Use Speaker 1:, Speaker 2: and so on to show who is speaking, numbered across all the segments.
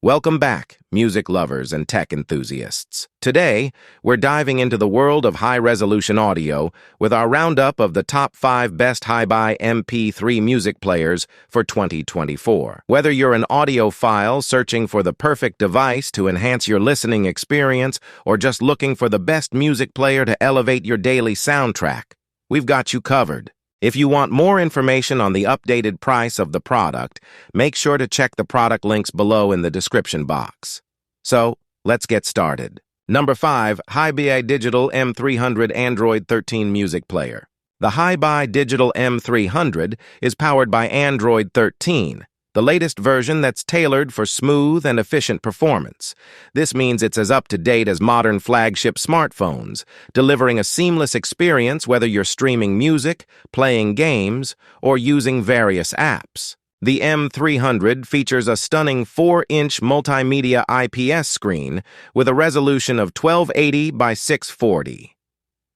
Speaker 1: Welcome back, music lovers and tech enthusiasts. Today, we're diving into the world of high-resolution audio with our roundup of the top 5 best HiBy MP3 music players for 2024. Whether you're an audiophile searching for the perfect device to enhance your listening experience or just looking for the best music player to elevate your daily soundtrack, we've got you covered. If you want more information on the updated price of the product, make sure to check the product links below in the description box. So, let's get started. Number 5. HiBy Digital M300 Android 13 Music Player. The HiBy Digital M300 is powered by Android 13, the latest version that's tailored for smooth and efficient performance. This means it's as up-to-date as modern flagship smartphones, delivering a seamless experience whether you're streaming music, playing games, or using various apps. The M300 features a stunning 4-inch multimedia IPS screen with a resolution of 1280 by 640.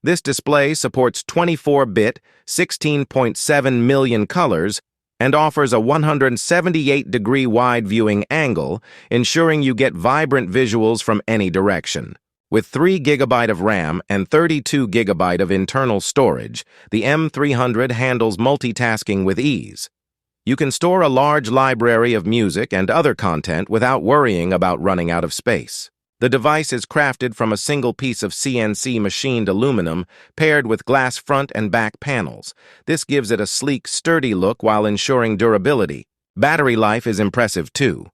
Speaker 1: This display supports 24-bit, 16.7 million colors, and offers a 178-degree wide viewing angle, ensuring you get vibrant visuals from any direction. With 3 GB of RAM and 32 GB of internal storage, the M300 handles multitasking with ease. You can store a large library of music and other content without worrying about running out of space. The device is crafted from a single piece of CNC machined aluminum paired with glass front and back panels. This gives it a sleek, sturdy look while ensuring durability. Battery life is impressive too.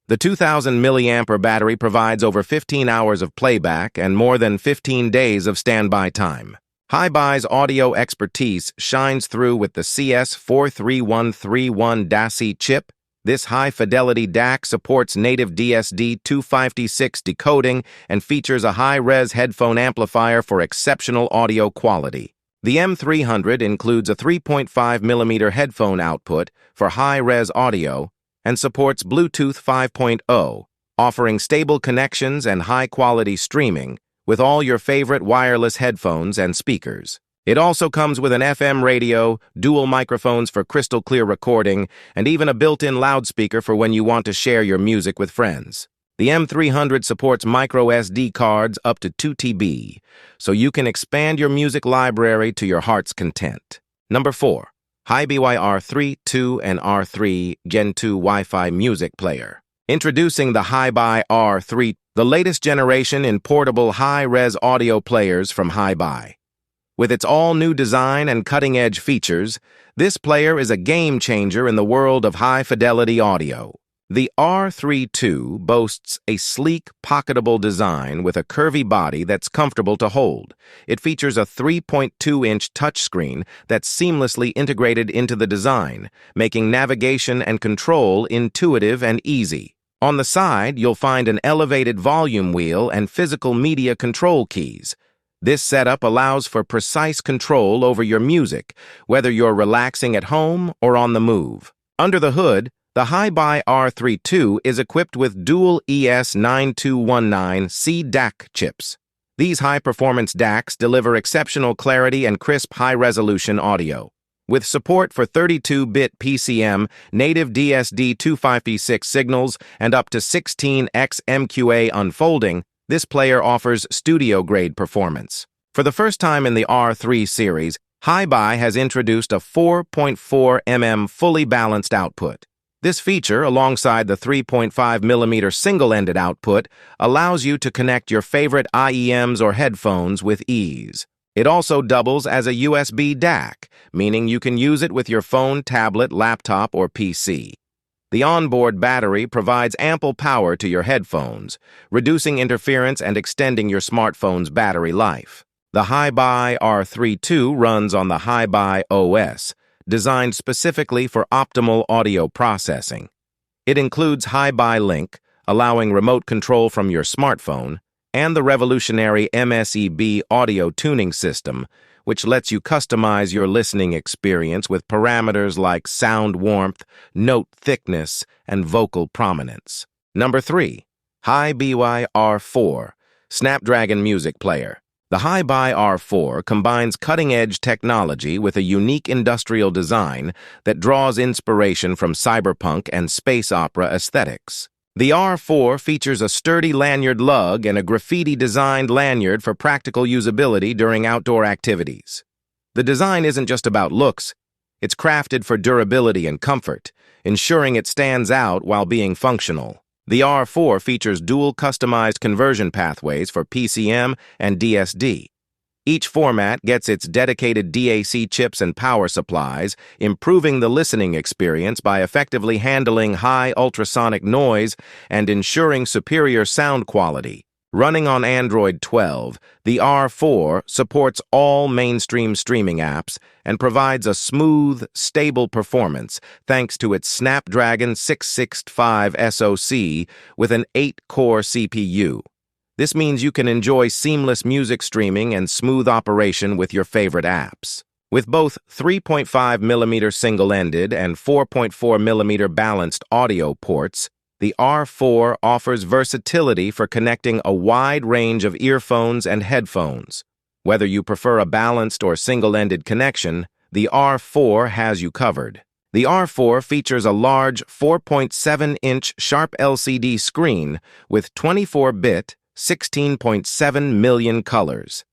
Speaker 1: The 2000 mAh battery provides over 15 hours of playback and more than 15 days of standby time. HiBy's audio expertise shines through with the CS43131 DAC chip. This high-fidelity DAC supports native DSD-256 decoding and features a high-res headphone amplifier for exceptional audio quality. The M300 includes a 3.5mm headphone output for high-res audio and supports Bluetooth 5.0, offering stable connections and high-quality streaming with all your favorite wireless headphones and speakers. It also comes with an FM radio, dual microphones for crystal-clear recording, and even a built-in loudspeaker for when you want to share your music with friends. The M300 supports micro SD cards up to 2 TB, so you can expand your music library to your heart's content. Number 4. HiBy R32 and R3 Gen 2 Wi-Fi Music Player. Introducing the HiBy R3, the latest generation in portable high-res audio players from HiBy. With its all-new design and cutting-edge features, this player is a game-changer in the world of high-fidelity audio. The R32 boasts a sleek, pocketable design with a curvy body that's comfortable to hold. It features a 3.2-inch touchscreen that's seamlessly integrated into the design, making navigation and control intuitive and easy. On the side, you'll find an elevated volume wheel and physical media control keys. This setup allows for precise control over your music, whether you're relaxing at home or on the move. Under the hood, the HiBy R32 is equipped with dual ES9219C DAC chips. These high-performance DACs deliver exceptional clarity and crisp high-resolution audio. With support for 32-bit PCM, native DSD-256 signals, and up to 16x MQA unfolding, this player offers studio-grade performance. For the first time in the R3 series, HiBy has introduced a 4.4mm fully balanced output. This feature, alongside the 3.5mm single-ended output, allows you to connect your favorite IEMs or headphones with ease. It also doubles as a USB DAC, meaning you can use it with your phone, tablet, laptop, or PC. The onboard battery provides ample power to your headphones, reducing interference and extending your smartphone's battery life. The HiBy R32 runs on the HiBy OS, designed specifically for optimal audio processing. It includes HiBy Link, allowing remote control from your smartphone, and the revolutionary MSEB audio tuning system, which lets you customize your listening experience with parameters like sound warmth, note thickness, and vocal prominence. Number 3. HiBy R4 Snapdragon Music Player. The HiBy R4 combines cutting-edge technology with a unique industrial design that draws inspiration from cyberpunk and space opera aesthetics. The R4 features a sturdy lanyard lug and a graffiti-designed lanyard for practical usability during outdoor activities. The design isn't just about looks, it's crafted for durability and comfort, ensuring it stands out while being functional. The R4 features dual customized conversion pathways for PCM and DSD. Each format gets its dedicated DAC chips and power supplies, improving the listening experience by effectively handling high ultrasonic noise and ensuring superior sound quality. Running on Android 12, the R4 supports all mainstream streaming apps and provides a smooth, stable performance thanks to its Snapdragon 665 SoC with an 8-core CPU. This means you can enjoy seamless music streaming and smooth operation with your favorite apps. With both 3.5mm single-ended and 4.4mm balanced audio ports, the R4 offers versatility for connecting a wide range of earphones and headphones. Whether you prefer a balanced or single-ended connection, the R4 has you covered. The R4 features a large 4.7-inch sharp LCD screen with 24-bit 16.7 million colors.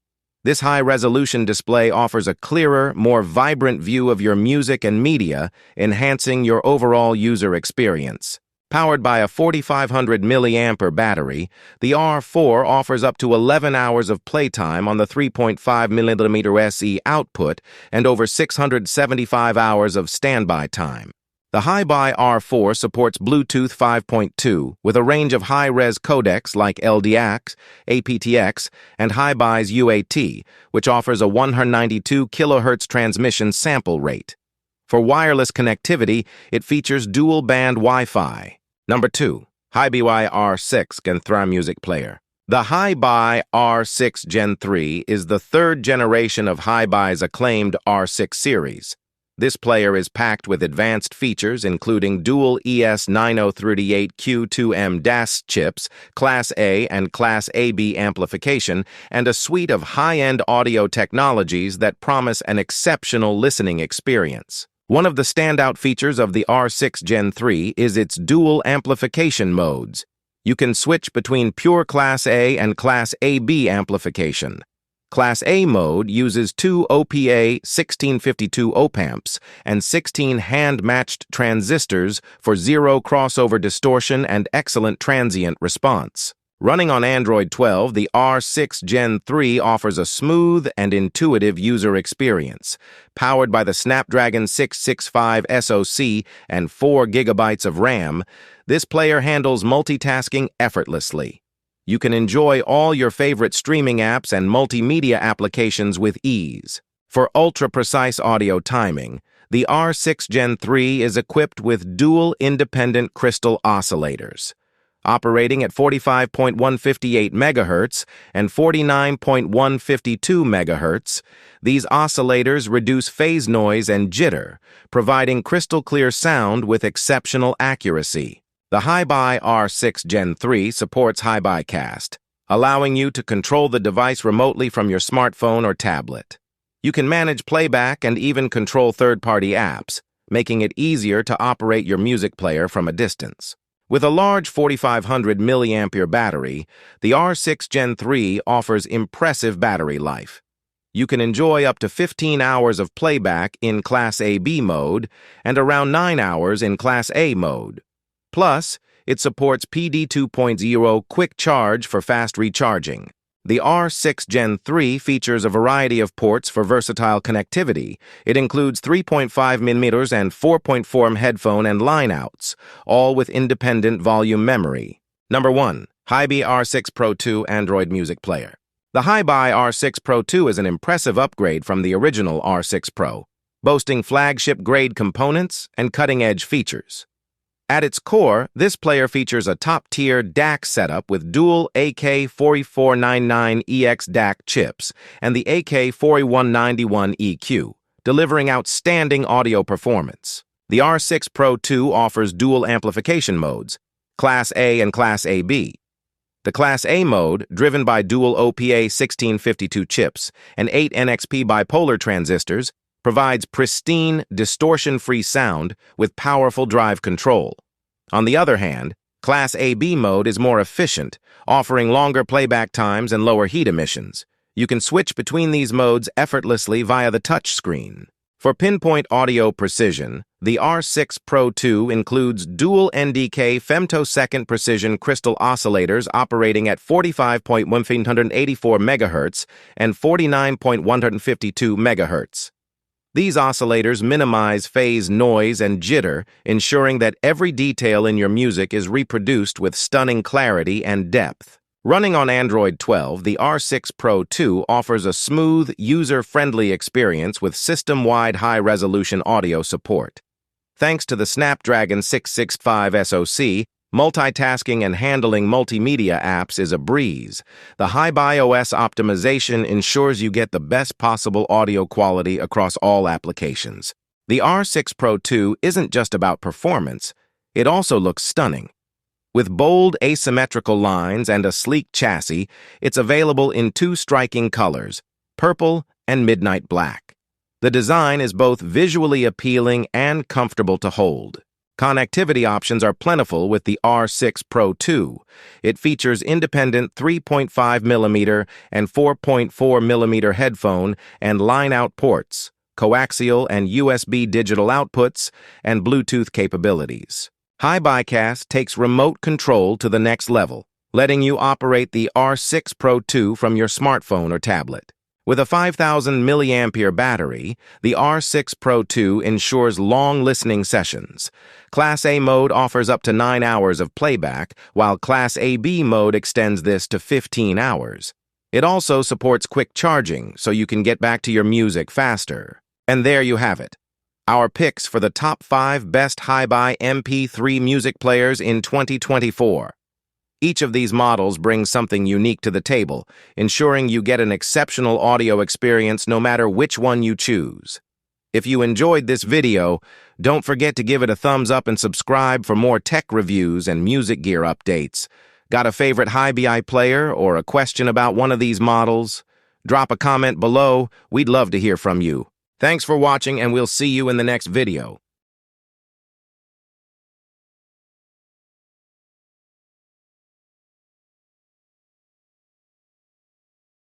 Speaker 1: This high-resolution display offers a clearer, more vibrant view of your music and media, enhancing your overall user experience. Powered by a 4,500 mAh battery, the R4 offers up to 11 hours of playtime on the 3.5mm SE output and over 675 hours of standby time. The HiBy R4 supports Bluetooth 5.2 with a range of high-res codecs like LDAC, aptX, and HiBy's UAT, which offers a 192 kHz transmission sample rate. For wireless connectivity, it features dual-band Wi-Fi. Number 2. HiBy R6 Gen 3 music player. The HiBy R6 Gen 3 is the third generation of HiBy's acclaimed R6 series. This player is packed with advanced features including dual ES9038Q2M DAS chips, Class A and Class AB amplification, and a suite of high-end audio technologies that promise an exceptional listening experience. One of the standout features of the R6 Gen 3 is its dual amplification modes. You can switch between pure Class A and Class AB amplification. Class A mode uses 2 OPA 1652 op-amps and 16 hand-matched transistors for zero crossover distortion and excellent transient response. Running on Android 12, the R6 Gen 3 offers a smooth and intuitive user experience. Powered by the Snapdragon 665 SoC and 4 GB of RAM, this player handles multitasking effortlessly. You can enjoy all your favorite streaming apps and multimedia applications with ease. For ultra-precise audio timing, the R6 Gen 3 is equipped with dual independent crystal oscillators. Operating at 45.158 MHz and 49.152 MHz, these oscillators reduce phase noise and jitter, providing crystal-clear sound with exceptional accuracy. The HiBy R6 Gen 3 supports HiByCast, allowing you to control the device remotely from your smartphone or tablet. You can manage playback and even control third-party apps, making it easier to operate your music player from a distance. With a large 4,500 mAh battery, the R6 Gen 3 offers impressive battery life. You can enjoy up to 15 hours of playback in Class AB mode and around 9 hours in Class A mode. Plus, it supports PD 2.0 quick charge for fast recharging. The R6 Gen 3 features a variety of ports for versatile connectivity. It includes 3.5mm and 4.4mm headphone and line outs, all with independent volume memory. Number 1. HiBy R6 Pro 2 Android Music Player. The HiBy R6 Pro 2 is an impressive upgrade from the original R6 Pro, boasting flagship-grade components and cutting-edge features. At its core, this player features a top-tier DAC setup with dual AK4499EX DAC chips and the AK4191 EQ, delivering outstanding audio performance. The R6 Pro 2 offers dual amplification modes, Class A and Class AB. The Class A mode, driven by dual OPA 1652 chips and 8 NXP bipolar transistors, provides pristine, distortion-free sound with powerful drive control. On the other hand, Class AB mode is more efficient, offering longer playback times and lower heat emissions. You can switch between these modes effortlessly via the touchscreen. For pinpoint audio precision, the R6 Pro 2 includes dual NDK femtosecond precision crystal oscillators operating at 45.184 MHz and 49.152 MHz. These oscillators minimize phase noise and jitter, ensuring that every detail in your music is reproduced with stunning clarity and depth. Running on Android 12, the R6 Pro 2 offers a smooth, user-friendly experience with system-wide high-resolution audio support. Thanks to the Snapdragon 665 SoC, multitasking and handling multimedia apps is a breeze. The HiBy OS optimization ensures you get the best possible audio quality across all applications. The R6 Pro 2 isn't just about performance, it also looks stunning. With bold, asymmetrical lines and a sleek chassis, it's available in two striking colors, purple and midnight black. The design is both visually appealing and comfortable to hold. Connectivity options are plentiful with the R6 Pro 2. It features independent 3.5mm and 4.4mm headphone and line-out ports, coaxial and USB digital outputs, and Bluetooth capabilities. HiByCast takes remote control to the next level, letting you operate the R6 Pro 2 from your smartphone or tablet. With a 5,000 mAh battery, the R6 Pro 2 ensures long listening sessions. Class A mode offers up to 9 hours of playback, while Class AB mode extends this to 15 hours. It also supports quick charging, so you can get back to your music faster. And there you have it. Our picks for the top 5 best HiBy MP3 music players in 2024. Each of these models brings something unique to the table, ensuring you get an exceptional audio experience no matter which one you choose. If you enjoyed this video, don't forget to give it a thumbs up and subscribe for more tech reviews and music gear updates. Got a favorite HiBy player or a question about one of these models? Drop a comment below. We'd love to hear from you. Thanks for watching, and we'll see you in the next video.